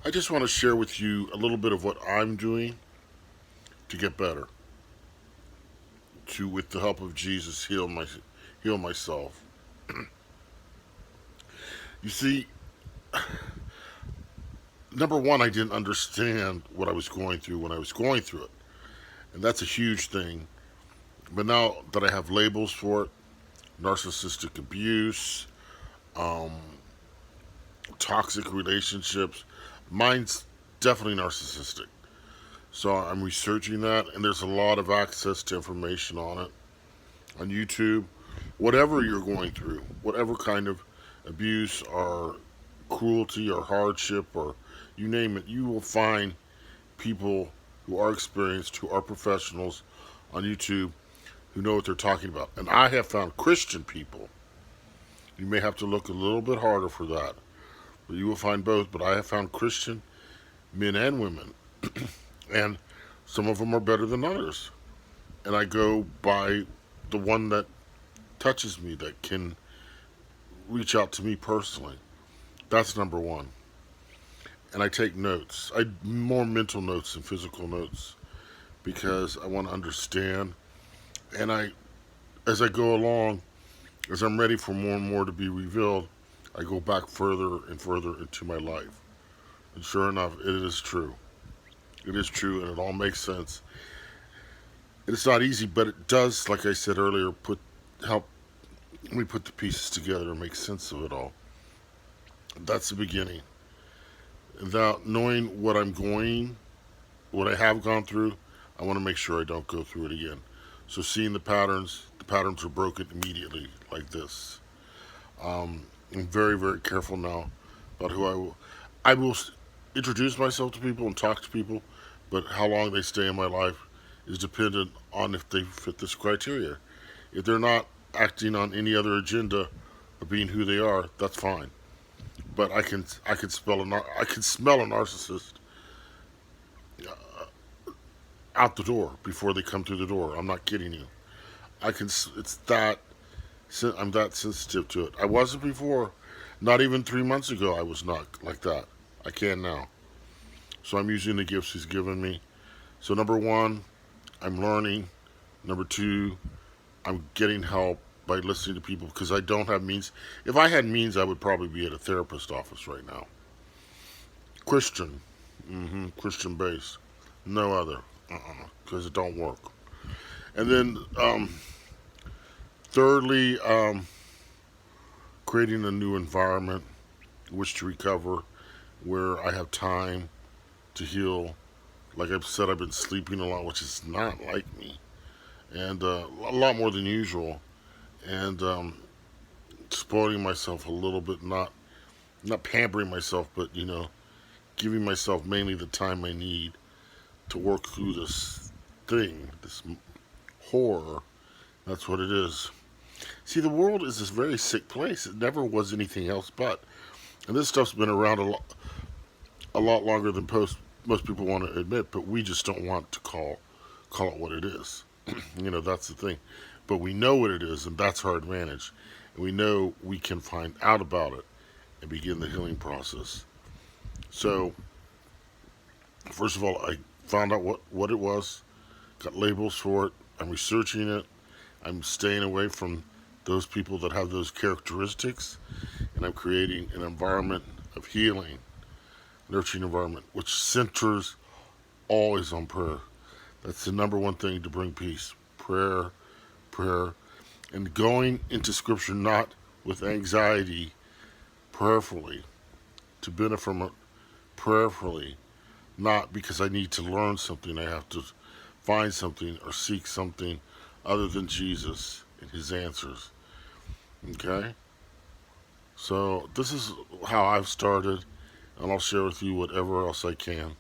I just want to share with you a little bit of what I'm doing to get better, to, with the help of Jesus, heal myself. You see, number one, I didn't understand what I was going through when I was going through it, and that's a huge thing. But now that I have labels for it, narcissistic abuse, um, toxic relationships, mine's definitely narcissistic. So I'm researching that, and there's a lot of access to information on it on YouTube. Whatever you're going through, whatever kind of abuse or cruelty or hardship or you name it, you will find people who are experienced, who are professionals on YouTube who know what they're talking about. And I have found Christian people. You may have to look a little bit harder for that, but you will find both. But I have found Christian men and women, and some of them are better than others. And I go by the one that touches me, that can reach out to me personally. That's number one. And I take notes. I more mental notes than physical notes because I want to understand. And as I go along, as I'm ready for more and more to be revealed, I go back further and further into my life. And sure enough, it is true. It is true, and it all makes sense. It's not easy, but it does, like I said earlier, help me put the pieces together and make sense of it all. That's the beginning. Without knowing what I have gone through, I want to make sure I don't go through it again. So seeing the patterns are broken immediately, like this. I'm very, very careful now about who I will. I will introduce myself to people and talk to people, but how long they stay in my life is dependent on if they fit this criteria. If they're not acting on any other agenda of being who they are, that's fine. But I can smell a narcissist out the door before they come through the door. I'm not kidding you. I can. It's that. I'm that sensitive to it. I wasn't before. Not even 3 months ago, I was not like that. I can now. So I'm using the gifts He's given me. So number one, I'm learning. Number two, I'm getting help by listening to people because I don't have means. If I had means, I would probably be at a therapist office right now. Christian, Christian base, no other, because it don't work. And then, thirdly, creating a new environment in which to recover, where I have time to heal. Like I've said, I've been sleeping a lot, which is not like me, and a lot more than usual. And spoiling myself a little bit, not pampering myself, but giving myself mainly the time I need to work through this thing, this horror. That's what it is. See, the world is this very sick place. It never was anything else but. And this stuff's been around a lot longer than most people want to admit, but we just don't want to call it what it is. That's the thing. But we know what it is, and that's our advantage. And we know we can find out about it and begin the healing process. So, first of all, I found out what it was, got labels for it. I'm researching it. I'm staying away from those people that have those characteristics, and I'm creating an environment of healing, nurturing environment, which centers always on prayer. That's the number one thing to bring peace. Prayer, prayer, and going into Scripture not with anxiety, prayerfully, to benefit from it prayerfully, not because I need to learn something, I have to find something or seek something other than Jesus and His answers. Okay? So, this is how I've started, and I'll share with you whatever else I can.